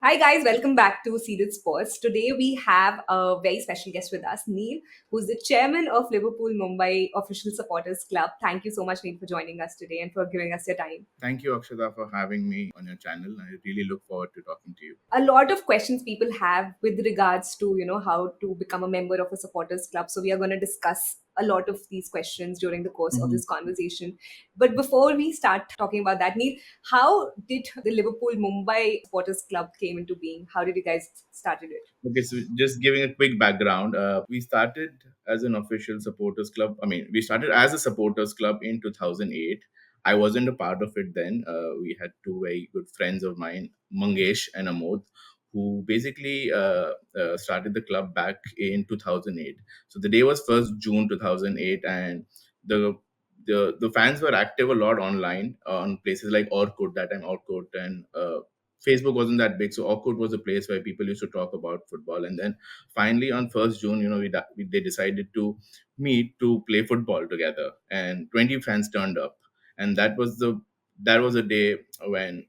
Hi guys, welcome back to Seeded Sports. Today we have a very special guest with us, Neil, who's the chairman of Liverpool Mumbai Official Supporters Club. Thank you so much, Neil, for joining us today and for giving us your time. Thank you, Akshada, for having me on your channel. I really look forward to talking to you. A lot of questions people have with regards to how to become a member of a supporters club, so we are going to discuss a lot of these questions during the course of Mhm. this conversation. But before we start talking about that, Neil, how did the Liverpool Mumbai Supporters Club came into being? How did you guys started it? Okay, so just giving a quick background, we started as an official supporters club. I mean, we started as a supporters club in 2008. I wasn't a part of it then. We had two very good friends of mine, Mangesh and Amod, who basically started the club back in 2008. So the day was 1st June 2008, and the the fans were active a lot online on places like Orkut, that time Orkut, and Facebook wasn't that big, so Orkut was a place where people used to talk about football. And then finally, on 1st June, they decided to meet to play football together, and 20 fans turned up, and that was a day when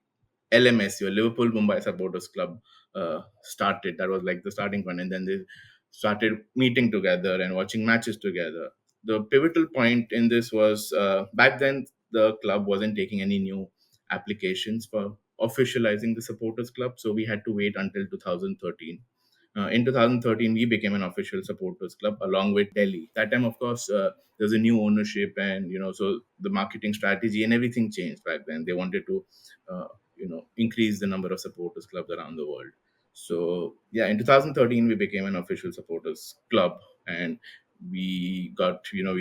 LMS, your Liverpool Mumbai Supporters Club, started. That was like the starting point, and then they started meeting together and watching matches together. The pivotal point in this was back then the club wasn't taking any new applications for officializing the supporters club, so we had to wait until 2013. In 2013, we became an official supporters club along with Delhi. That time, of course, there's a new ownership, and so the marketing strategy and everything changed back then. They wanted to, increase the number of supporters clubs around the world. So yeah, in 2013, we became an official supporters club, and we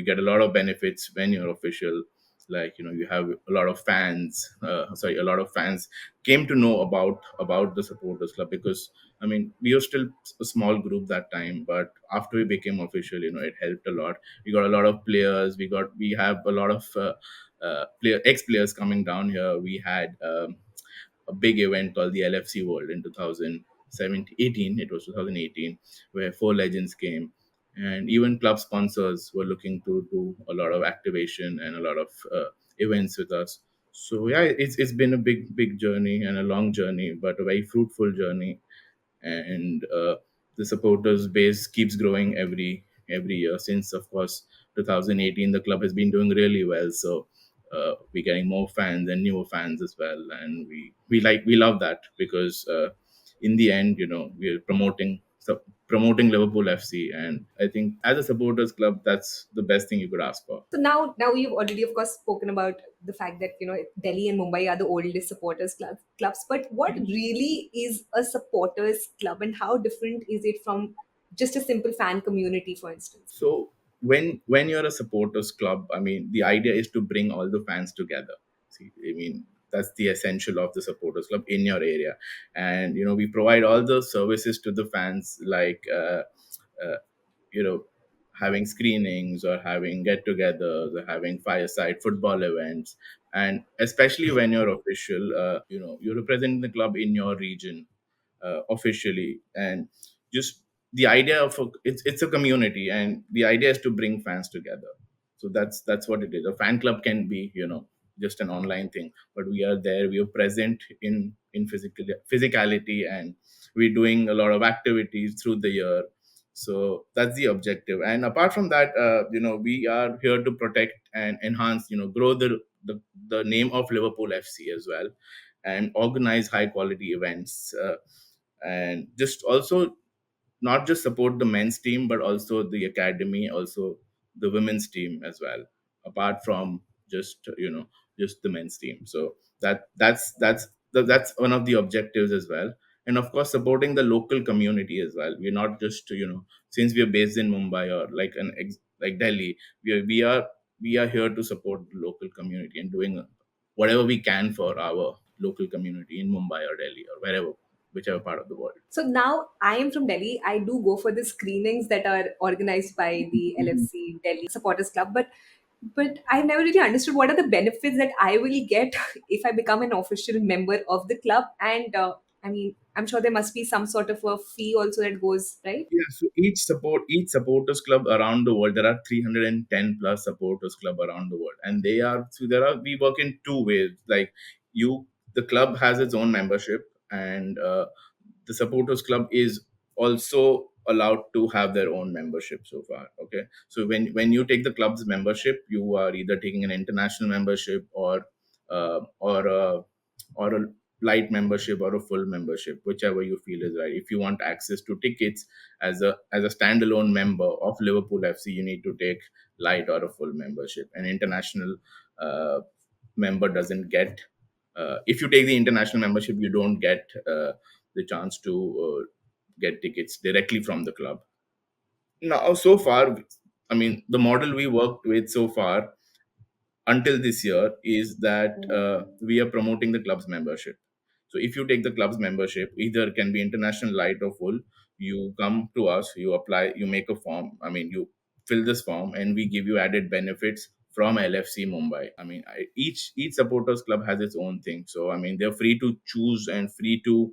get a lot of benefits when you're official. Like you have a lot of fans. A lot of fans came to know about the supporters club because I mean, we were still a small group that time, but after we became official, it helped a lot. We got a lot of players. We have a lot of ex players coming down here. We had a big event called the LFC World in 2018. It was 2018 where four legends came, and even club sponsors were looking to do a lot of activation and a lot of events with us. So yeah, it's been a big journey and a long journey, but a very fruitful journey. And the supporters base keeps growing every year since, of course, 2018. The club has been doing really well, so we're getting more fans and newer fans as well, and we love that because in the end, we're promoting Liverpool FC, and I think as a supporters club, that's the best thing you could ask for. So now you've already, of course, spoken about the fact that Delhi and Mumbai are the oldest supporters clubs. But what really is a supporters club, and how different is it from just a simple fan community, for instance? So when you're a supporters club, I mean, the idea is to bring all the fans together. See, I mean, that's the essential of the supporters club in your area, and we provide all the services to the fans, like uh, you know having screenings or having get-togethers or having fireside football events, and especially when you're official, you're representing the club in your region officially, and just the idea of it's a community, and the idea is to bring fans together. So that's what it is. A fan club can be just an online thing, but we are there, we are present in physicality, and we're doing a lot of activities through the year. So that's the objective, and apart from that, we are here to protect and enhance, grow the name of Liverpool FC as well, and organize high quality events, and just also not just support the men's team but also the academy, also the women's team as well, apart from just the men's team. So that's one of the objectives as well. And of course, supporting the local community as well. We're not just since we are based in Mumbai or like Delhi, we are here to support the local community and doing whatever we can for our local community in Mumbai or Delhi or wherever, whichever part of the world. So now I am from Delhi. I do go for the screenings that are organized by the LFC Delhi Supporters Club, but I've never really understood what are the benefits that I will get if I become an official member of the club. And I mean, I'm sure there must be some sort of a fee also that goes right. Yeah, so each supporters club around the world, there are 310 plus supporters club around the world, and we work in two ways. Like, you, the club has its own membership, and the supporters club is also allowed to have their own membership so far. Okay, so when you take the club's membership, you are either taking an international membership or uh, or a or a light membership or a full membership, whichever you feel is right. If you want access to tickets as a standalone member of Liverpool FC, you need to take light or a full membership. An international uh, member doesn't get. If you take the international membership, you don't get the chance to get tickets directly from the club. Now, so far, I mean, the model we worked with so far until this year is that we are promoting the club's membership. So if you take the club's membership, either can be international light or full, you come to us, you apply, you make a form. I mean, you fill this form, and we give you added benefits from LFC Mumbai. I mean, each supporters club has its own thing. So I mean, they're free to choose and free to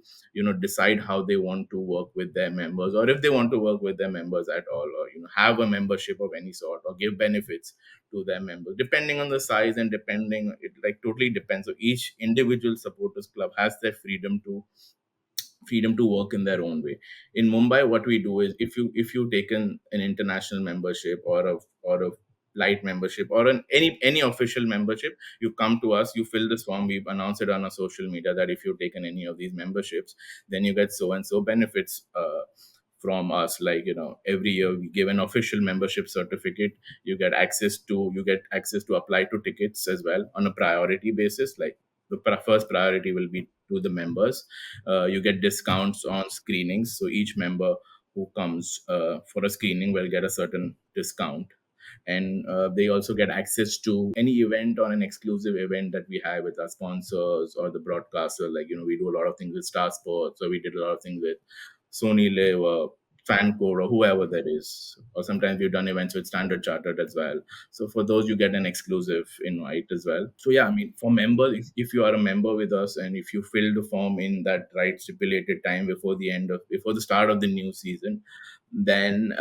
decide how they want to work with their members, or if they want to work with their members at all, or have a membership of any sort, or give benefits to their members depending on the size, and depending, it like totally depends. So each individual supporters club has their freedom to work in their own way. In Mumbai, what we do is, if you take an international membership, or a light membership, or any official membership, you come to us, you fill this form, we announce it on our social media that if you've taken any of these memberships, then you get so and so benefits from us. Like, every year we give an official membership certificate. You get access to apply to tickets as well on a priority basis. Like, the first priority will be to the members. You get discounts on screenings, so each member who comes for a screening will get a certain discount. And they also get access to any event or an exclusive event that we have with our sponsors or the broadcaster. Like, we do a lot of things with Star Sports, or we did a lot of things with Sony Live, or Fan Code, or whoever that is. Or sometimes we've done events with Standard Chartered as well. So for those, you get an exclusive invite as well. So yeah, I mean, for members, if you are a member with us, and if you fill the form in that right stipulated time before the start of the new season, then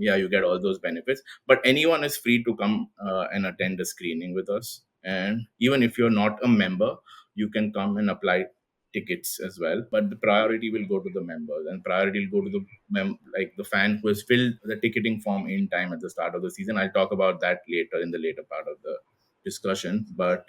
yeah, you get all those benefits. But anyone is free to come and attend the screening with us. And even if you're not a member, you can come and apply tickets as well. But the priority will go to the members, and priority will go to the like the fan who has filled the ticketing form in time at the start of the season. I'll talk about that later in the later part of the discussion. But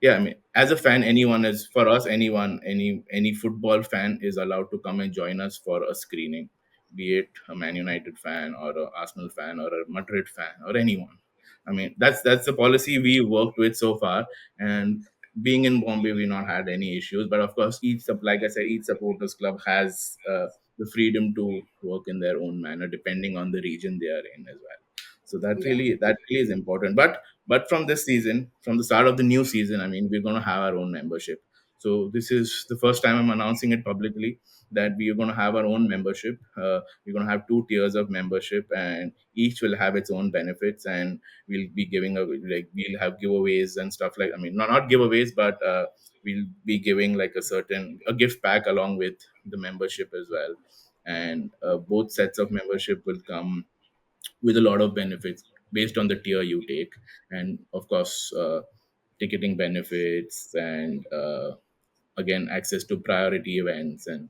yeah, I mean, as a fan, anyone is for us. Anyone, any football fan is allowed to come and join us for a screening, be it a Man United fan, or a Arsenal fan, or a Madrid fan, or anyone. I mean, that's the policy we worked with so far. And being in Bombay, we not had any issues. But of course, like I said, each supporters club has the freedom to work in their own manner, depending on the region they are in as well. So Yeah. that really is important. But from this season, from the start of the new season, I mean, we're going to have our own membership. So this is the first time I'm announcing it publicly, that we are going to have our own membership. We're going to have two tiers of membership, and each will have its own benefits. And we'll be we'll have giveaways and stuff. Like, I mean, not giveaways, but we'll be giving like a gift pack along with the membership as well. And both sets of membership will come with a lot of benefits based on the tier you take. And of course, ticketing benefits, and again, access to priority events. And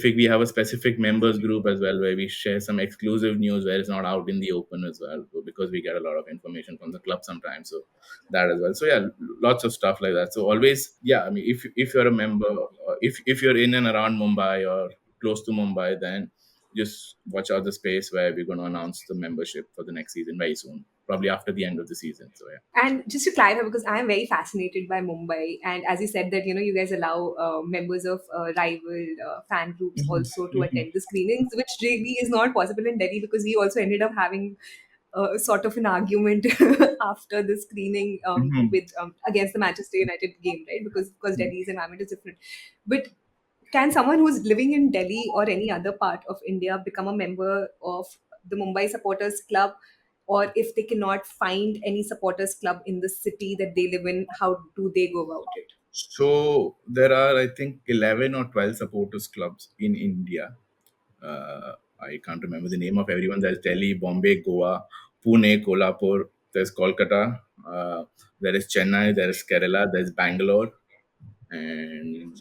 we have a specific members group as well, where we share some exclusive news where it's not out in the open as well, because we get a lot of information from the club sometimes. So that as well. So yeah, lots of stuff like that. So always, yeah, I mean, if you're a member, or if you're in and around Mumbai or close to Mumbai, then just watch out the space, where we're going to announce the membership for the next season very soon, probably after the end of the season. So yeah. And just to clarify, because I'm very fascinated by Mumbai, and as you said that you guys allow members of rival fan groups Mhm. also to Mhm. attend the screenings, which really is not possible in Delhi, because we also ended up having sort of an argument after the screening Mhm. with against the Manchester United game, right? Because Delhi's environment is different. But can someone who's living in Delhi or any other part of India become a member of the Mumbai Supporters Club? Or if they cannot find any supporters club in the city that they live in, how do they go about it? So there are, I think, 11 or 12 supporters clubs in India. I can't remember the name of everyone. There's Delhi, Bombay, Goa, Pune, Kolhapur. There's Kolkata. There is Chennai. There is Kerala. There's Bangalore, and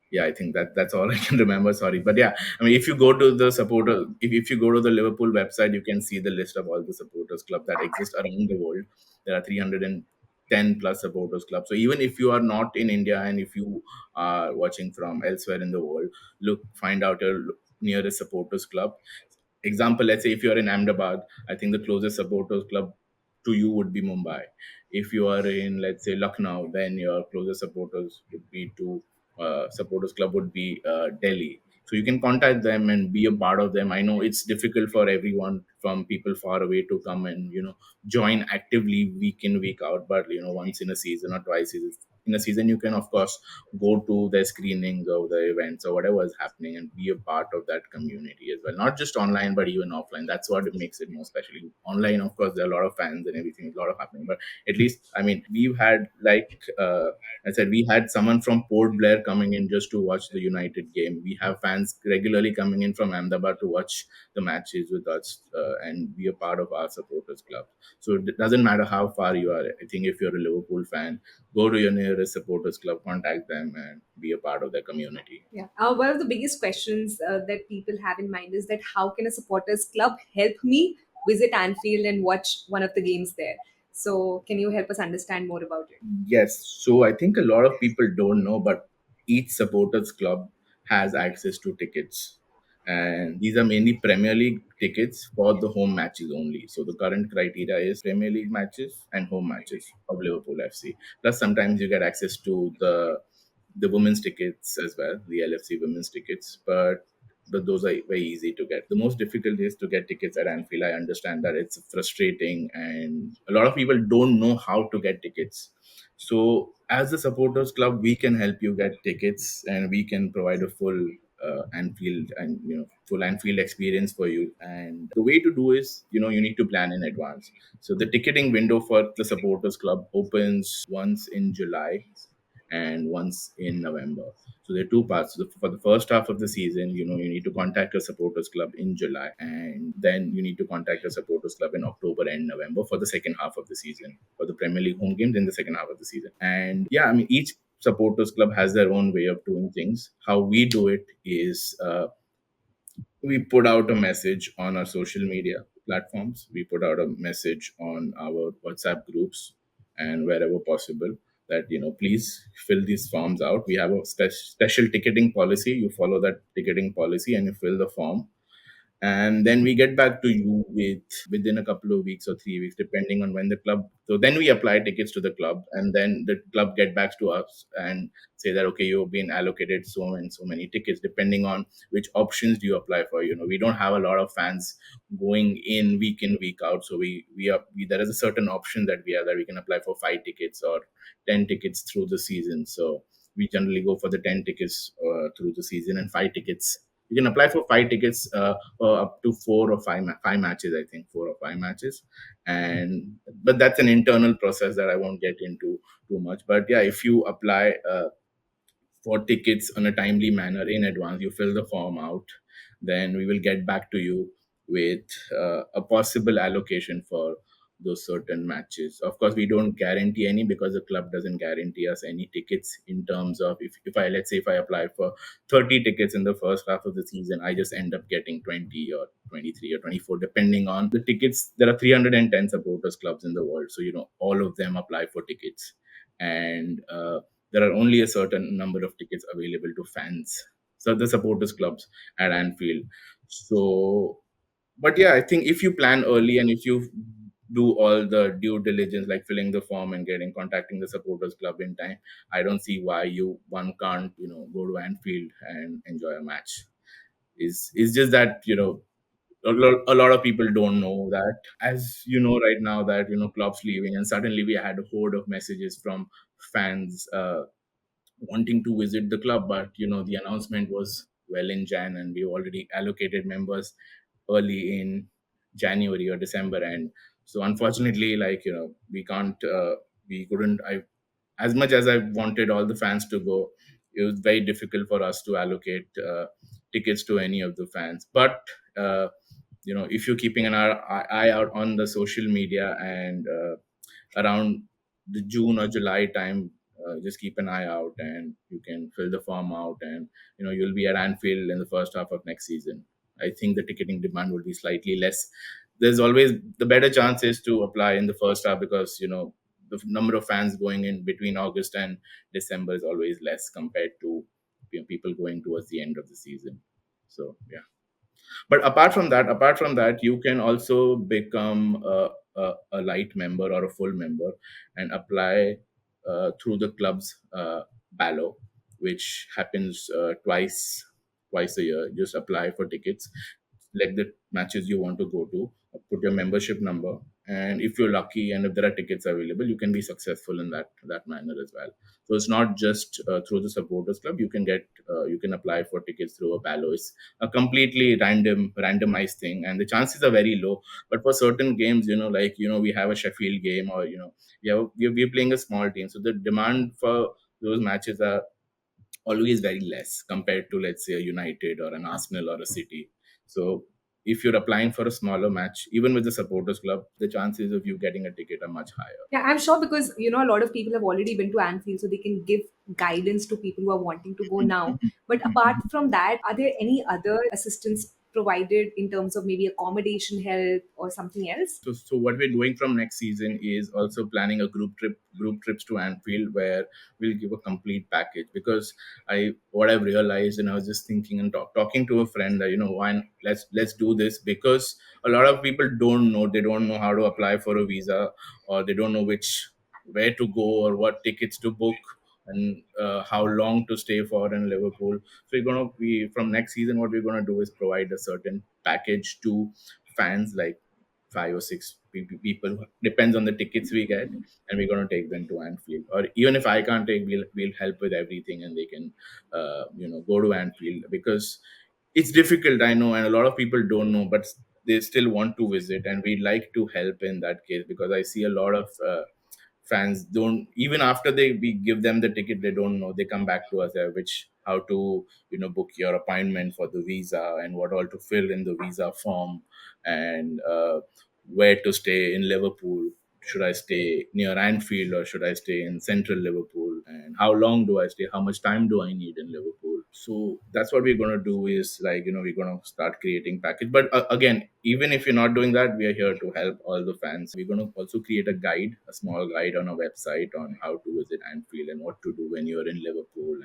Yeah, I think that's all I can remember. Sorry, but yeah, I mean, if you go to the supporter, if you go to the Liverpool website, you can see the list of all the supporters club that exist around the world. There are 310 plus supporters clubs. So even if you are not in India and if you are watching from elsewhere in the world, look, find out your nearest supporters club. Example, let's say if you're in Ahmedabad, I think the closest supporters club to you would be Mumbai. If you are in, let's say, Lucknow, then your closest supporters would be to supporters club would be Delhi. So you can contact them and be a part of them. I know it's difficult for everyone from people far away to come and join actively week in week out, but once in a season or twice in a season you can of course go to the screenings of the events or whatever is happening and be a part of that community as well, not just online but even offline. That's what it makes it more specially. Online of course there are a lot of fans and everything, a lot of happening, but at least I mean we've had like I said, we had someone from Port Blair coming in just to watch the United game. We have fans regularly coming in from Ahmedabad to watch the matches with us and be a part of our supporters club. So it doesn't matter how far you are. I think if you're a Liverpool fan, go to your nearest supporters club, contact them, and be a part of their community. Yeah. One of the biggest questions that people have in mind is that how can a supporters club help me visit Anfield and watch one of the games there? So, can you help us understand more about it? Yes, so I think a lot of people don't know, but each supporters club has access to tickets. And these are mainly Premier League tickets for the home matches only. So the current criteria is Premier League matches and home matches of Liverpool FC. Plus, sometimes you get access to the women's tickets as well, the LFC women's tickets. But those are very easy to get. The most difficult is to get tickets at Anfield. I understand that it's frustrating, and a lot of people don't know how to get tickets. So, as a supporters club, we can help you get tickets, and we can provide a full Anfield and full Anfield experience for you. And the way to do is, you need to plan in advance. So the ticketing window for the supporters club opens once in July and once in November. So there are two parts. So for the first half of the season, you need to contact your supporters club in July, and then you need to contact your supporters club in October and November for the second half of the season, for the Premier League home games in the second half of the season. And yeah, I mean, each supporters club has their own way of doing things. How we do it is we put out a message on our social media platforms. We put out a message on our WhatsApp groups and wherever possible that please fill these forms out. We have a special ticketing policy. You follow that ticketing policy and you fill the form, and then we get back to you within a couple of weeks or 3 weeks depending on when the club. So then we apply tickets to the club, and then the club get back to us and say that okay, you've been allocated so and so many tickets, depending on which options do you apply for. We don't have a lot of fans going in week out, so there is a certain option that we have, that we can apply for 5 tickets or 10 tickets through the season. So we generally go for the 10 tickets through the season, and 5 tickets. You can apply for 5 tickets up to five matches. I think 4 or 5 matches, and but that's an internal process that I won't get into too much. But yeah, if you apply for tickets on a timely manner in advance, you fill the form out, then we will get back to you with a possible allocation for those certain matches. Of course, we don't guarantee any, because the club doesn't guarantee us any tickets, in terms of if I, let's say if I apply for 30 tickets in the first half of the season, I just end up getting 20 or 23 or 24 depending on the tickets. There are 310 supporters clubs in the world, so all of them apply for tickets, and there are only a certain number of tickets available to fans, so the supporters clubs at Anfield. So, but yeah, I think if you plan early and if you do all the due diligence, like filling the form and contacting the supporters club in time, I don't see why one can't go to Anfield and enjoy a match. Is just that a lot of people don't know that, as right now, that clubs leaving, and suddenly we had a horde of messages from fans wanting to visit the club. But the announcement was well in Jan, and we already allocated members early in January or December. And so unfortunately, like we couldn't. I As much as I wanted all the fans to go, it was very difficult for us to allocate tickets to any of the fans. But if you're keeping an eye out on the social media, and around the June or July time, just keep an eye out, and you can fill the form out, and you'll be at Anfield in the first half of next season. I think the ticketing demand will be slightly less. There's always the better chance is to apply in the first half, because the number of fans going in between August and December is always less compared to people going towards the end of the season. So yeah. But apart from that, you can also become a light member or a full member and apply through the club's ballo, which happens twice a year. Just apply for tickets, select the matches you want to go to, put your membership number, and if you're lucky and if there are tickets available, you can be successful in that manner as well. So it's not just through the supporters club. You can apply for tickets through a ballo. It's a completely randomized thing, and the chances are very low. But for certain games, like we have a Sheffield game, or we're playing a small team, so the demand for those matches are always very less compared to, let's say, a United or an Arsenal or a City. So if you're applying for a smaller match, even with the supporters club, the chances of you getting a ticket are much higher. Yeah, I'm sure because a lot of people have already been to Anfield, so they can give guidance to people who are wanting to go now. But apart from that, are there any other assistance provided in terms of maybe accommodation help or something else? So what we're doing from next season is also planning a group trips to Anfield, where we'll give a complete package. Because what I've realized, and I was just thinking and talking to a friend that why let's do this, because a lot of people don't know how to apply for a visa, or they don't know where to go or what tickets to book, and how long to stay for in Liverpool. So we're gonna be from next season. What we're gonna do is provide a certain package to fans, like five or six people, depends on the tickets we get, and we're going to take them to Anfield. Or even if I can't take, we'll help with everything, and they can go to Anfield, because it's difficult, I know, and a lot of people don't know, but they still want to visit, and we like to help in that case, because I see a lot of fans don't, even after we give them the ticket, they don't know. They come back to us, which how to book your appointment for the visa, and what all to fill in the visa form, and where to stay in Liverpool. Should I stay near Anfield, or should I stay in central Liverpool? And how long do I stay? How much time do I need in Liverpool? So that's what we're going to do, is like, we're going to start creating package. But again, even if you're not doing that, we are here to help all the fans. We're going to also create a small guide on our website on how to visit Anfield and what to do when you're in Liverpool.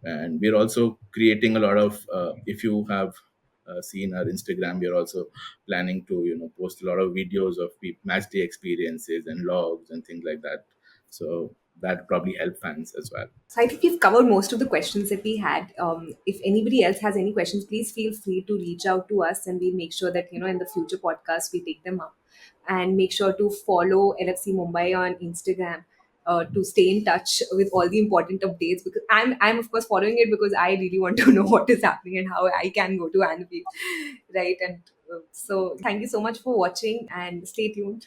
And we're also creating a lot of, if you have seen our Instagram, we're also planning to post a lot of videos of match day experiences and logs and things like that. So that probably help fans as well. So I think we've covered most of the questions that we had. If anybody else has any questions, please feel free to reach out to us, and we'll make sure that in the future podcasts we take them up. And make sure to follow LFC Mumbai on Instagram to stay in touch with all the important updates. Because I'm of course following it because I really want to know what is happening and how I can go to Anfield, right? And so thank you so much for watching, and stay tuned.